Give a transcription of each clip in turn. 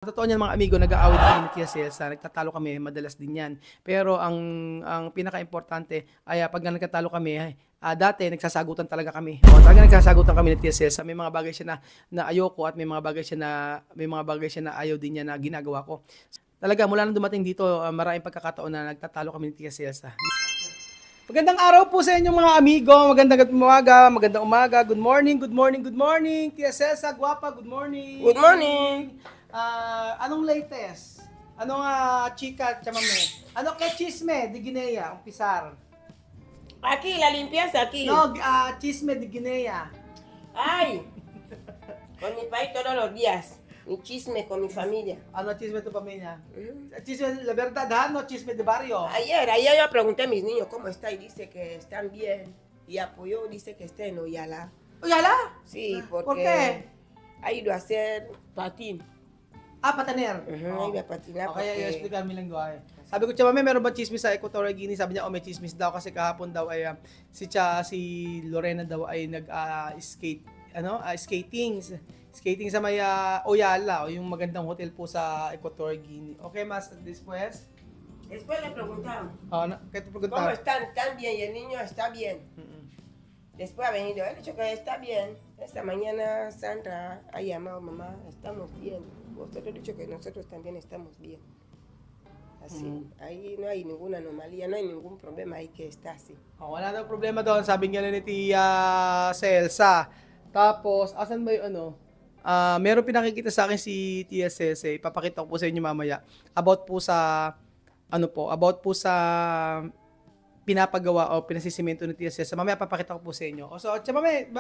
Totoo niyan mga amigo, nag-aaway din ni Tia Celsa, nagtatalo kami, madalas din yan. Pero ang pinaka-importante ay pag nagtatalo kami, dati nagsasagutan talaga kami. O, talaga nagsasagutan kami ni Tia Celsa. May mga bagay siya na ayoko at may mga bagay siya na ayaw din niya na ginagawa ko. Talaga, mula nang dumating dito, maraming pagkakataon na nagtatalo kami ni Tia Celsa. Magandang araw po sa inyong mga amigo. Magandang umaga. Good morning, good morning, good morning. Tia Celsa, guwapa, good morning. Good morning. Anong latest? Anong chika, chamame? Ano kay Chisme de Guinea, umpisar? Aquí, la limpieza aquí. No, Chisme de Guinea. Ay, con mi país todos los días. Mi chisme con mi familia. Ano chisme tu pamilya? Chisme, la verdad, ha? No chisme de barrio. Ayer yo pregunté a mis niños cómo está y dice que están bien. Y apoyó, dice que está en Oyala. ¿Oyala? Sí, porque ¿Por qué? ha ido a hacer patín. Patener. Ha ido a patinar Okay, porque... explicar mo lang doon. Sabi ko, Chamame, meron ba chismis sa Equatorial Guinea? Sabi niya, may chismis daw kasi kahapon daw ay si Lorena daw ay nag-skate, skating sa may Oyala, o yung magandang hotel po sa Equatorial Guinea. Okay, mas, después? Después le preguntaron, ¿Qué te ¿cómo preguntaron? están? ¿Están bien? Y el niño está bien. Después ha venido, he dicho que está bien. Esta mañana Sandra ha llamado, mamá, estamos bien. Vosotros he dicho que nosotros también estamos bien. Así, ahí no hay ninguna anomalía, no hay ningún problema ahí que está así. Wala daw problema doon, sabi niya ni Tia Celsa. Tapos, asan ba yung meron pinakikita sa akin si Tia Celsa, ipapakita ko po sa inyo mamaya. About po sa pinapagawa o pinasisimento ni Tia Celsa. Mamaya papakita ko po sa inyo. So, chamame,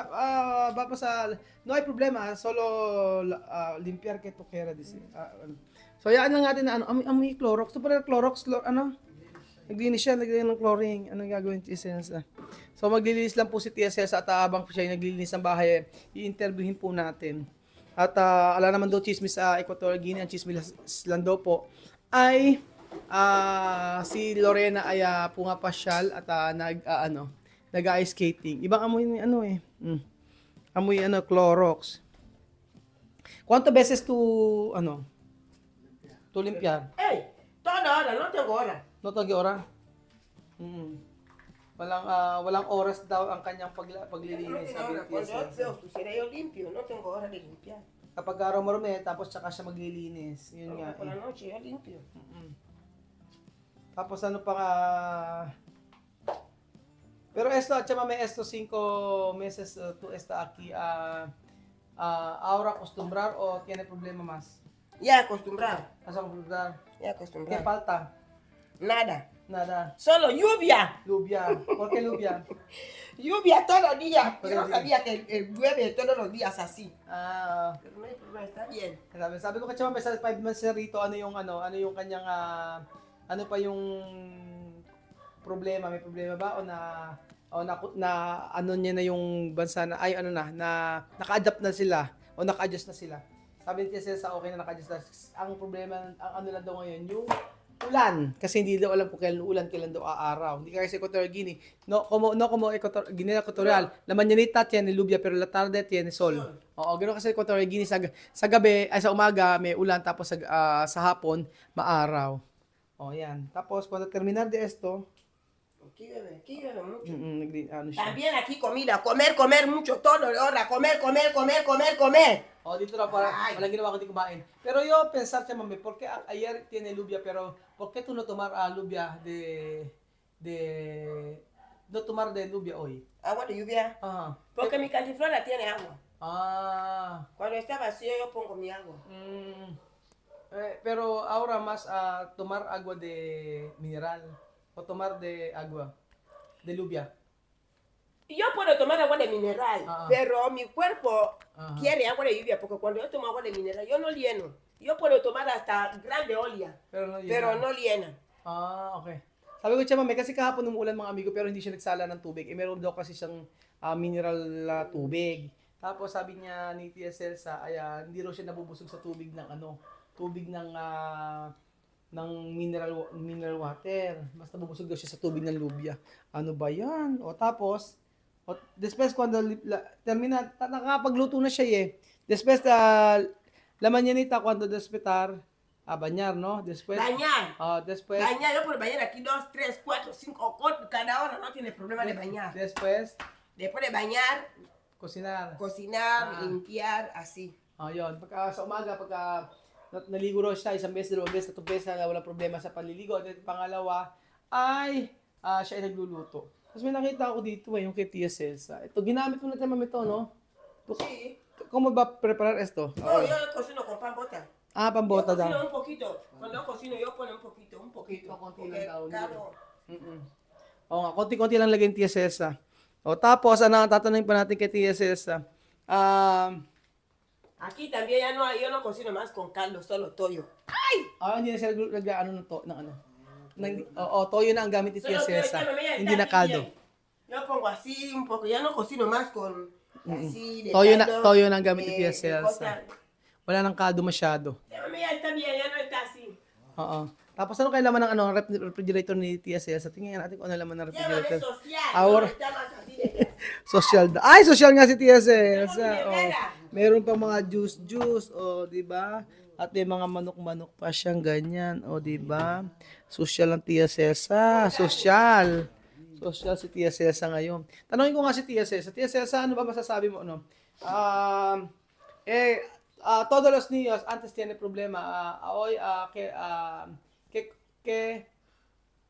no hay problema, solo limpiar que toquera, dice. So, yaan lang natin na amoy Clorox. Ito pala Clorox, naglinis siya, ng chlorine. Anong gagawin Tia Celsa? So, maglilinis lang po si Tia Celsa at habang po siya naglilinis ng bahay, i-interviewin po natin. At ala naman daw chismis sa Equatorial Guinea, ang chismis lang daw po ay si Lorena ay pumapasyal at nag-ice skating. Ibang amoy ni amoy Clorox. ¿Cuántas veces tu limpiar? ¡Ey! Toda hora, no tengo hora. No tagi oras. Walang oras daw ang kanyang No paglilinis, tengo sabi hora. ni Tia Cuando yo Celsa. veo suciedad, yo limpio, no tengo hora de limpiar. Kapag araw marumi, tapos tsaka siya maglilinis. Yun nga. Por la noche yo limpio. Tapos ano pa pero esto, chamame, 5 meses tú está aquí, ahora acostumbrar o tiene problema más? Ya acostumbrado, ¿Vas a acostumbrar? ya ¿Qué acostumbrado. falta? Nada. Nada. Solo lluvia. Lluvia. ¿Por qué lluvia? Lluvia todos los días. Todos Yo los no sabía que llueve todos los días así. Pero no hay problema, está bien. Sabi ko kay chamame, sa 5 months na rito, ano yung kanyang, ano pa yung problema? May problema ba? Ano niya na yung bansa na, naka-adapt na sila, o naka-adjust na sila. Sabi niya sa okay na naka-adjust na. Ang problema, ang ano lang daw ngayon, yung ulan. Kasi hindi daw alam kung kailan ulan, kailan daw aaraw. Hindi kaya sa Equatorial Guinea. No como Guinea Equatorial. La mañanita tiene lluvia, pero la tarde tiene sol. Oo, ganoon kasi Equatorial Guinea. Sa gabi, sa umaga, may ulan. Tapos sa hapon, maaraw. O, yan. Tapos, cuando terminar de esto, Aquí llueve mucho. siya. También aquí comida, comer mucho, todo hora, comer. O, dito na para walang ginawa kundi kumain. Pero yo pensar siya, mami, porque ayer tiene lluvia, pero ¿por qué tú no tomar lluvia no tomar de lluvia hoy? Agua de lluvia. Ajá. Porque mi cantiflora tiene agua. Cuando está vacío yo pongo mi agua. Pero ahora más tomar agua de mineral o tomar de agua de lluvia. Yo puedo tomar agua de mineral, pero mi cuerpo quiere agua de lluvia, porque cuando yo tomo agua de mineral, yo no lleno. Yo puedo tomar hasta grande olla, pero no llena. Okay. Sabi ko siya, mami, kasi kahapon umuulan mga amigo, pero hindi siya nagsala ng tubig. Meron daw kasi siyang mineral tubig. Tapos sabi niya ni Tia Celsa, hindi raw siya nabubusog sa tubig ng mineral water. Basta nabubusog daw siya sa tubig ng lubya. Ano ba yan? O tapos, después cuando termina, nakakapagluto na siya Después la mañanita cuando despertar, a bañar, ¿no? Después, Bañar. después, Bañar, yo puedo bañar aquí 2, 3, 4, 5, cada hora, no tiene problema de bañar. después, Después de bañar, cocinar. cocinar, limpiar, así. Yun. Pagka sa umaga, pagka naligo raw siya, isang beses, dalawang beses, tatlong beses na wala problema sa panliligo. At pangalawa, ay siya ay nagluluto. Tapos may nakita ako dito yung kay Tia Celsa. Ito, ginamit ko na tayo ito, no? Sí. ¿Cómo va a preparar esto? No, yo cocino con pan bota. Pambota Yo cocino daw. un poquito. Cuando yo cocino, yo pongo un poquito. Konti Porque lang daw. claro, Oo nga, konti-konti lang lagay yung Tia Celsa. Tapos, tatanungin pa natin kay Tia Celsa. aquí también ya no, yo no cocino más con caldo, solo toyo. Hindi na siya nag-ano ng ano. Toyo na ang gamit ni Tia Solo toyo, Celsa. ya me Hindi na kaldo. Yo pongo así un poco, ya no cocino más con así de Toyo na ang gamit ni Tia de Celsa. cosas. Wala nang kaldo masyado. Ya me está bien, ya no está así. Oo. Tapos ano kaya laman ng refrigerator ni Tia Celsa? Tingnan natin kung ano laman ng Ya no es refrigerator. social, Ahora- no está más así de Social. Ay, social nga si Tia Celsa. Ano, Meron pa mga juice, di ba? At may mga manok-manok pa siyang ganyan, di ba? Social ang Tia Celsa. Social. Social si Tia Celsa ngayon. Tanungin ko nga si Tia Celsa. Tia Celsa, ano ba masasabi mo, no? Todos los niños antes tienen problema. Hoy, que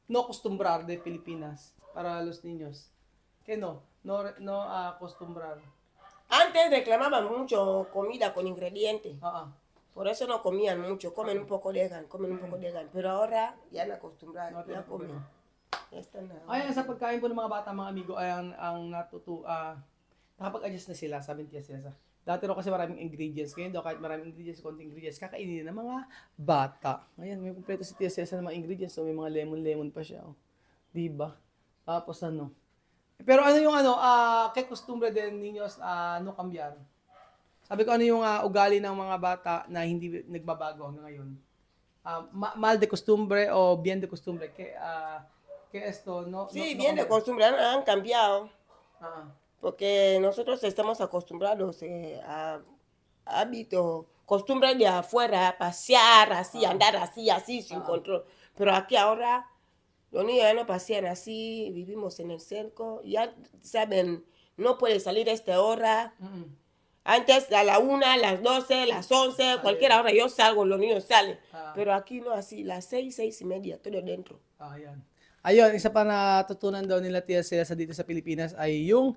no acostumbrar de Pilipinas para los niños. Que no acostumbrar. Antes reclamaban mucho comida con ingredientes. Por eso no comían mucho, comen un poco de gan. Pero ahora ya no acostumbraron, No, ya comen. problema. Ya están Ay, sa pagkain po ng mga bata, mga amigo, ay ang nakapag-adjust na sila, sabi ni Tia Celsa. Dati ro kasi maraming ingredients. Ngayon daw, kahit maraming ingredients, konting ingredients, kakainin ng mga bata. Ayan, may kumpleto si Tia Celsa ng mga ingredients. So, may mga lemon pa siya. Diba? Tapos Pero ano yung kay costumbre din niños no cambiar? Sabi ko ano yung ugali ng mga bata na hindi nagbabago hanggang ngayon? Mal de costumbre o bien de costumbre? Que esto no... Sí, no bien de costumbre, han cambiado. Ah. Porque nosotros estamos acostumbrados a hábitos, costumbres de afuera, pasear así, andar así, sin control. Pero aquí ahora, los niños ya no pasean así, vivimos en el cerco, ya saben, no puede salir a esta hora. Antes a la 1, a las 12, las 11, cualquier hora yo salgo, los niños salen. Pero aquí no así, las 6, 6:30, todo dentro. Ayun, isa pa natutunan daw nila Tia Celsa dito sa Pilipinas ay yung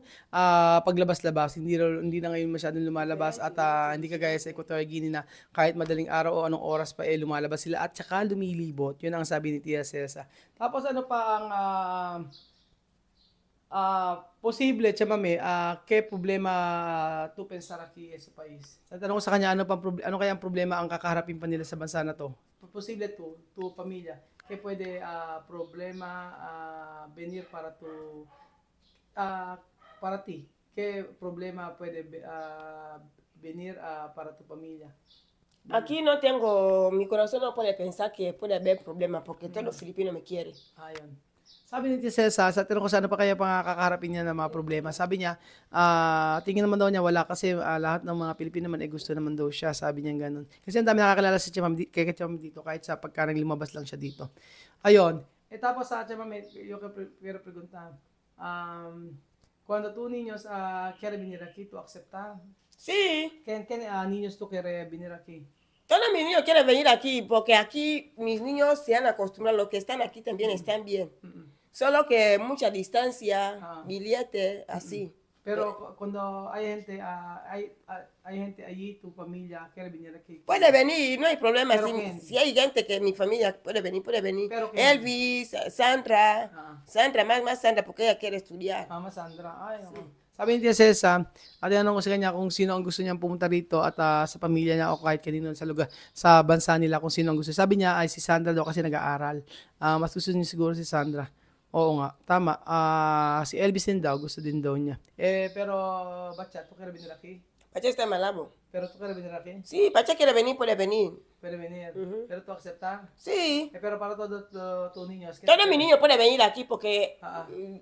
paglabas-labas. Hindi na ngayon masyadong lumalabas at hindi kagaya sa Equatorial Guinea na kahit madaling araw o anong oras pa lumalabas sila at saka lumilibot. Yun ang sabi ni Tia Celsa. Tapos ano pa ang posible, chamame, ke problema tu pensar aquí sa país. Sa tanong ko sa kanya, ano kaya ang problema ang kakaharapin pa nila sa bansa na to? Posible tu pamilya. Que puede problema venir para ti? ¿Qué problema puede venir para tu familia? Aquí no tengo, mi corazón no puede pensar que puede haber problema porque todos los filipinos me quieren. Ayun. Sabi ni Tia Celsa, sa tinanong ko sana pa kaya kakaharapin niya ng mga problema. Sabi niya, tingin naman daw niya wala kasi lahat ng mga Pilipino naman gusto naman daw siya. Sabi niya ganun. Kasi ang dami nakakilala si kay Chamam dito kahit sa pagka lumabas lang siya dito. Ayun. Tapos sa Chamam, yo quiero preguntar, cuando tú niños quieren venir aquí, ¿tú aceptas? Sí. ¿Qué niños tú quieres venir aquí? Todos mis niños quieren venir aquí porque aquí mis niños se han acostumbrado, los que están aquí también están bien. Solo que mucha distancia, billete, así. Pero cuando hay gente, hay gente allí, tu familia quiere venir aquí. Puede venir, no hay problema. Si hay gente que mi familia puede venir. Elvis, Sandra, más Sandra porque ella quiere estudiar. Mama Sandra, sí. Sabi ni Tia Celsa, tinanong ko sa kanya kung sino ang gusto niyang pumunta rito at sa pamilya niya o kahit kanino sa lugar, sa bansa nila kung sino ang gusto. Sabi niya ay si Sandra daw kasi nag-aaral. Mas gusto niya siguro si Sandra. Oo nga, tama. Si Elvis din daw, gusto din daw niya. Pero, ba't siya? Ito kaya binilaki? Pacha está en Malabo. Pero tú quieres venir aquí. Sí, Pacha quiere venir, puede venir. Puede venir. Pero tú aceptas. Sí. Pero para todos tus niños. Todos mis niños pueden venir aquí porque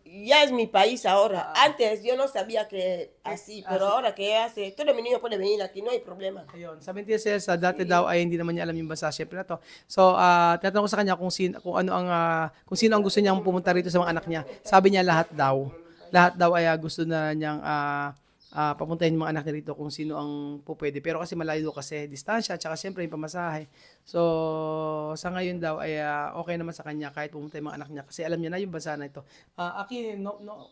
ya es mi país ahora. Ah. Antes yo no sabía que así, pero ahora que hace, todos mis niños pueden venir aquí, no hay problema. Ayun. Sabi ni Tia Celsa, dati daw ay hindi naman niya alam yung bansa. Siyempre na to. So, tinatanong ko sa kanya kung sino ang gusto niyang pumunta rito sa mga anak niya. Sabi niya lahat daw. Lahat daw ay gusto na niyang papuntahin yung mga anak niya rito kung sino ang pupwede. Pero kasi malayo kasi distansya, tsaka siyempre yung pamasahe. So, sa ngayon daw ay okay naman sa kanya kahit pumunta yung mga anak niya kasi alam niya na yung bansa na ito. Aquí,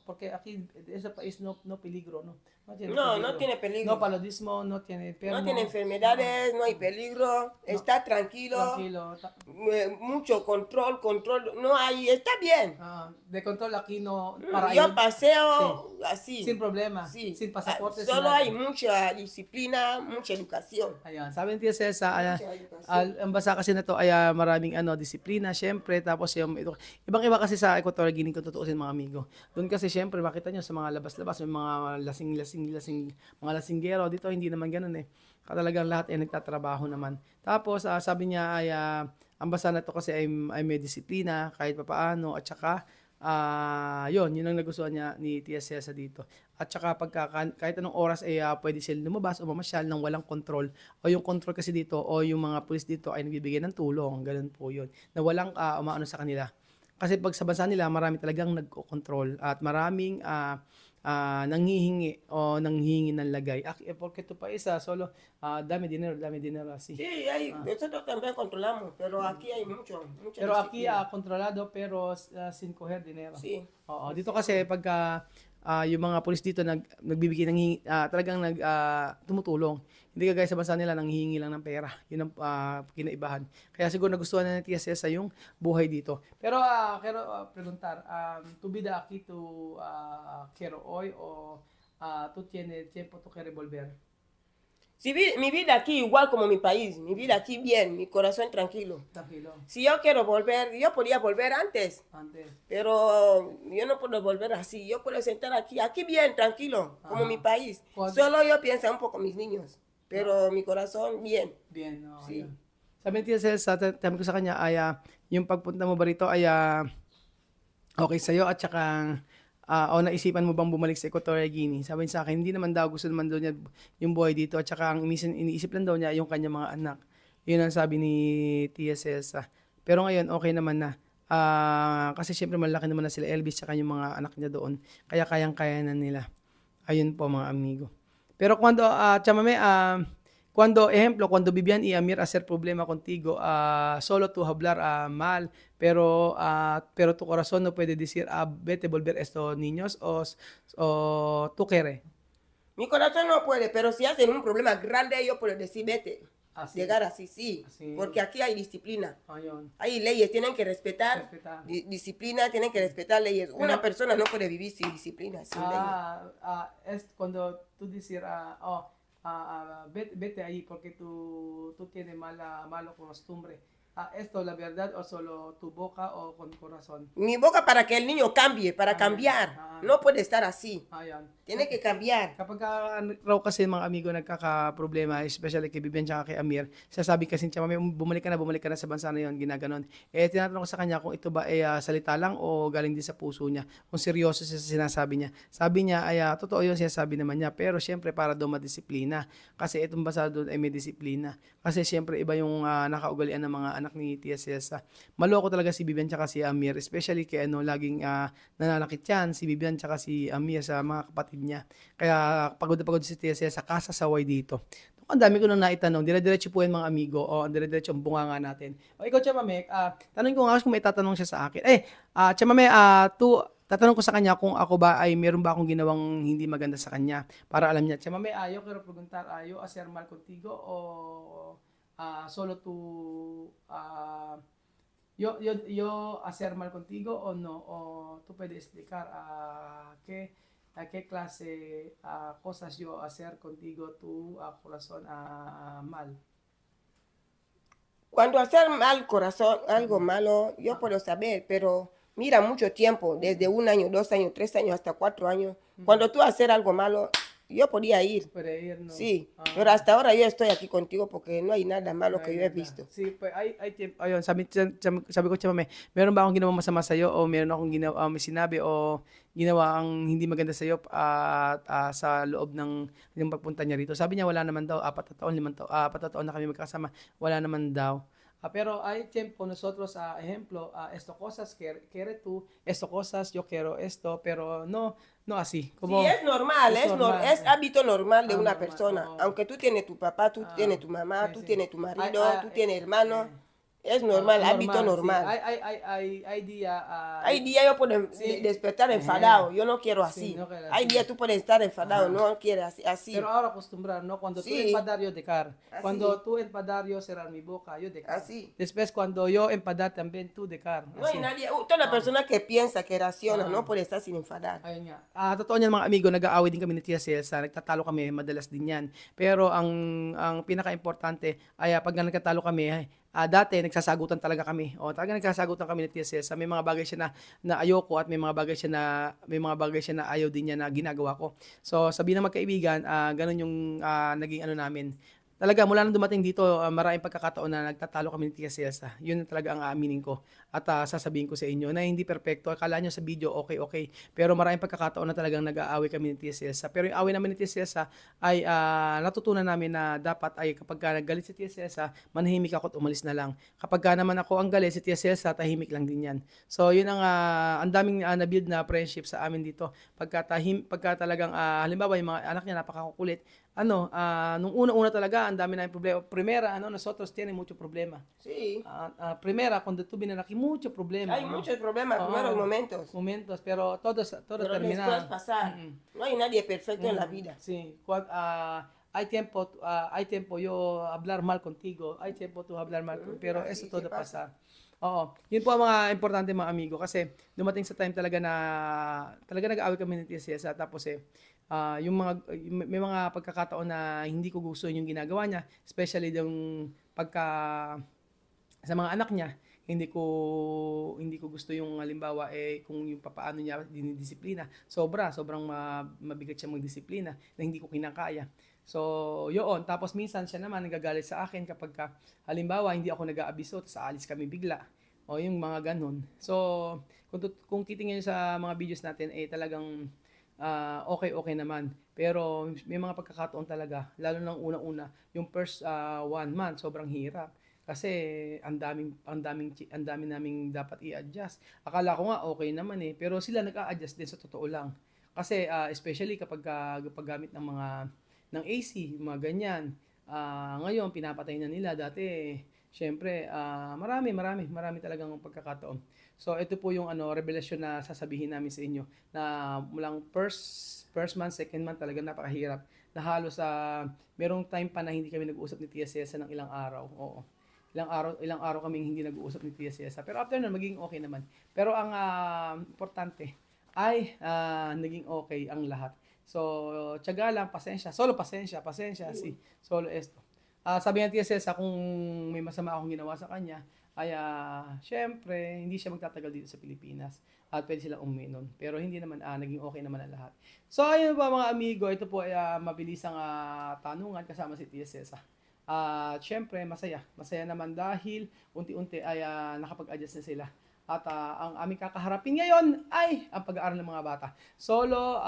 porque aquí ese país no peligro, no? No tiene peligro. No paludismo, no tiene enfermo. No tiene enfermedades, no hay peligro, está tranquilo. Mucho control, no hay, está bien. De control aquí no. Yo paseo así. Sin problema, sí. Sin pasaporte. Solo hay mucha disciplina, mucha educación. Ayan, sabi ni Tia Celsa, ang bansa kasi na to ay maraming disiplina, syempre, tapos yung ibang-iba kasi sa Equatorial Guinea kung tutuusin mga amigo. Doon kasi syempre makita nyo sa mga labas-labas, may mga mga lasinggero. Dito hindi naman ganoon eh. Talagang lahat ay nagtatrabaho naman. Tapos sabi niya ay ang bansa na to kasi ay may disiplina kahit papaano at saka yun ang nagustuhan niya ni Tia Celsa dito. At saka kahit anong oras ay pwede sila lumabas o mamasyal nang walang control. O yung control kasi dito o yung mga pulis dito ay nagbibigay ng tulong. Ganun po yun. Na walang umaano sa kanila. Kasi pag sa bansa nila, marami talagang nagko-control at maraming nanghihingi o nanghihingi ng lagay. Porque ito pa isa, solo dami dinero así. Sí, nosotros también controlamos, pero aquí hay mucho pero aquí controlado pero sin coger dinero. Sí. Oo, dito kasi pagka yung mga pulis dito nagbibigay ng talagang tumutulong. Hindi kagaya sa bansa nila nanghihingi lang ng pera. Yun ang kinaibahan. Kaya siguro nagustuhan na ni Tia Celsa yung buhay dito. Pero quiero preguntar, tu vida aquí tu quiero hoy o tú tienes tiempo tú quieres volver? Sí, mi vida aquí igual como mi país, mi vida aquí bien, mi corazón tranquilo. Tranquilo. Si yo quiero volver, yo podía volver antes. Pero yo no puedo volver así, yo puedo sentar aquí bien, tranquilo, como mi país. Solo yo pienso un poco en mis niños, pero mi corazón bien. Bien, no. Sí. Sabi ni Tia Celsa, sabi ko sa kanya ay yung pagpunta mo ba rito ay okay sa'yo at saka o naisipan mo bang bumalik sa Equatorial Guinea? Sabi niya sa akin, hindi naman daw, gusto naman daw niya yung buhay dito at saka ang iniisip lang daw niya yung kanyang mga anak. Yun ang sabi ni Tia Celsa. Pero ngayon, okay naman na. Kasi syempre malaki naman na sila Elvis at yung mga anak niya doon. Kaya kayang-kaya na nila. Ayun po mga amigo. Pero cuando Vivian y Amir hacer problema contigo, solo tú hablar mal, pero tu corazón no puede decir, vete volver estos niños o tú quieres. Mi corazón no puede, pero si hacen un problema grande, yo puedo decir, vete. Así. Llegar así, sí. Así. Porque aquí hay disciplina. Ayun. Hay leyes, tienen que respetar. Disciplina, tienen que respetar leyes. Una persona no puede vivir sin disciplina, sin leyes. Es cuando tú decir, vete ahí porque tú tienes malo costumbre. ¿Esto la verdad o solo tu boca o con corazón? Mi boca para que el niño cambie, para cambiar. No puede estar así. Tiene que cambiar. Kapag raw kasi mga amigo nagkaka-problema, especially kay Vivian at kay Amir, sasabi kasi niya, bumalik ka na sa bansa na yun, ginaganon. Tinatanong ko sa kanya kung ito ba ay salita lang o galing din sa puso niya, kung seryoso siya sa sinasabi niya. Sabi niya ay totoo yun sinasabi naman niya, pero syempre para daw madisiplina. Kasi itong bansa doon ay may disiplina. Kasi syempre iba yung nakaugalian ng mga anak ni Tia Celsa. Maloko talaga si Vivian tsaka si Amir, especially kay laging nananakit yan si Vivian tsaka si Amir sa mga kapatid niya. Kaya pagod na pagod si Tia Celsa kasasaway dito. Ang dami ko nang naitanong, dire-diretso po yan mga amigo, o dire-diretso ang bunganga natin. O ikaw, Chamame, tanong ko nga kung may tatanong siya sa akin. Chamame, tatanong ko sa kanya kung ako ba ay meron ba akong ginawang hindi maganda sa kanya para alam niya. Chamame, yo quiero preguntar, yo hacer mal contigo o solo tú yo hacer mal contigo o no, o tú puedes explicar qué clase cosas yo hacer contigo tu corazón mal. Cuando hacer mal corazón, algo malo, yo puedo saber, pero mira mucho tiempo, desde 1 año, 2 años, 3 años, hasta 4 años. Cuando tú hacer algo malo, yo podía ir. Puede ir, ¿no? Sí, pero hasta ahora yo estoy aquí contigo porque no hay nada malo que yo he Nada. visto. Sí, pues ay tiempo, ayun, sabi ko siya, mami, meron ba akong ginawang masama sa'yo o meron akong may sinabi o ginawa ang hindi maganda sa'yo at sa loob ng yung pagpunta niya rito. Sabi niya wala naman daw, 4 taon na kami magkasama, wala naman daw. Pero hay tiempo nosotros, ejemplo, esto cosas quiere tú, esto cosas yo quiero esto, pero no así. Como, Sí, es normal, es hábito normal de una normal, persona. Aunque tú tienes tu papá, tú tienes tu mamá, sí, tú sí. tienes tu marido, Ay, tú tienes hermano. Es normal, hábito normal. Sí. Hay día, Hay días yo puedo despertar enfadado, yo no quiero así. Sí, no quiero Hay así. días tú puedes estar enfadado, no quieres así. Pero ahora acostumbrar, ¿no? Cuando tú Sí. enfadar, yo dejar. Así. Cuando tú enfadar, yo cerrar mi boca, yo dejar. Así. Después, cuando yo enfadar, también tú dejar. No hay nadie, toda persona que piensa, que raciona, no puede estar sin enfadar. Ayun nga. Totoo niyan mga amigo, nag-aaway din kami ni Tia Celsa, nagtatalo kami, madalas din yan. Pero ang pinaka-importante ay pag nagtatalo kami, dati nagsasagutan talaga kami. Talaga nagsasagutan kami ni Tia Celsa. May mga bagay siya na ayoko at may mga bagay siya na ayaw din niya na ginagawa ko. So, sabi ng magkaibigan, ganun yung naging ano namin. Talaga, mula nang dumating dito, maraming pagkakataon na nagtatalo kami ni Tia Celsa. Yun talaga ang aaminin ko. At sasabihin ko sa inyo na hindi perfecto. Akala nyo sa video, okay. Pero maraming pagkakataon na talagang nag-aaway kami ni Tia Celsa. Pero yung away namin ni Tia Celsa ay natutunan namin na dapat ay kapag nagalit si Tia Celsa, manahimik ako at umalis na lang. Kapag naman ako ang galit si Tia Celsa, tahimik lang din yan. So, yun ang daming na-build na friendship sa amin dito. Pagka talagang, halimbawa, yung mga anak niya napakakulit, nung una-una talaga, ang dami namin problema. Primera, nosotros tiene mucho problema. Sí. Primera, cuando tuve na mucho problema. Hay muchos problemas, primeros momentos, pero todo pero terminado. después pasar. No hay nadie perfecto en la vida. Sí. Hay tiempo yo hablar mal contigo, hay tiempo tú hablar mal contigo, pero eso todo pasar. Oo. Yun po ang mga importante mga amigo kasi dumating sa time talaga na nag-aaway kami ni Tia Celsa tapos may mga pagkakataon na hindi ko gusto yung ginagawa niya, especially yung pagka sa mga anak niya, hindi ko gusto yung halimbawa kung yung papaano niya dinidisiplina. Sobrang mabigat siya magdisiplina na hindi ko kinakaya. So, yun. Tapos minsan siya naman nagagalit sa akin kapag halimbawa hindi ako nag-aabiso tapos aalis kami bigla. O yung mga ganun. So, kung titingnan sa mga videos natin talagang okay naman. Pero may mga pagkakataon talaga, lalo nang una-una, yung first 1 month sobrang hirap. Kasi ang dami naming dapat i-adjust. Akala ko nga okay naman pero sila nag-a-adjust din sa totoo lang. Kasi especially kapag gamit ng AC, mga ganyan. Ngayon pinapatay na nila dati. Syempre, marami talagang pagkakataon. So ito po yung revelasyon na sasabihin namin sa inyo na mulang first month, second month talaga napakahirap. Na halos merong time pa na hindi kami nag-uusap ni Tia Celsa ng ilang araw. Oo. Ilang araw kaming hindi nag-uusap ni Tia Celsa. Pero after nun, maging okay naman. Pero ang importante ay naging okay ang lahat. So, tiyaga lang, pasensya. Solo pasensya. Si solo esto. Sabi ng Tia Celsa, kung may masama akong ginawa sa kanya, ay syempre, hindi siya magtatagal dito sa Pilipinas. At pwede silang umuwi nun. Pero hindi naman, naging okay naman ang lahat. So, ayun po mga amigo, ito po ay mabilisang tanungan kasama si Tia Celsa. Syempre, masaya naman dahil unti-unti ay nakapag-adjust na sila. At ang aming kakaharapin ngayon ay ang pag-aaral ng mga bata. Solo,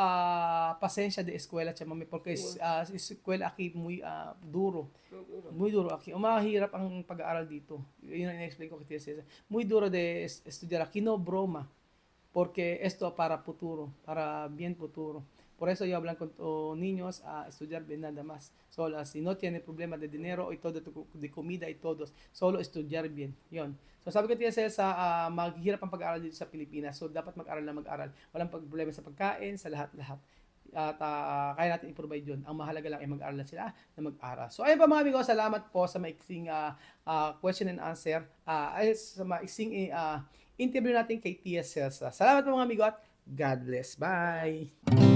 pasensya de eskwela, mami, porque eskwela aquí muy duro. Muy duro aquí. Mahirap ang pag-aaral dito. Yun ang in-explain ko kay Tia Celsa. Muy duro de estudiar aquí, no broma. Porque esto para futuro, para bien futuro. Por eso yo hablan con niños a estudiar bien nada más. Solo si no tiene problema de dinero y todo de comida y todos, solo estudiar bien. Yon. So sabi ko Tia Celsa, maghihirap ang pag-aaral dito sa Pilipinas. So dapat mag-aral na mag-aral. Walang problema sa pagkain, sa lahat-lahat. At kaya natin i-provide yun. Ang mahalaga lang ay mag-aral na sila na mag-aral. So ayun pa mga amigo, salamat po sa maiksing question and answer. Sa maiksing interview natin kay Tia Celsa. Salamat po mga amigo at God bless. Bye!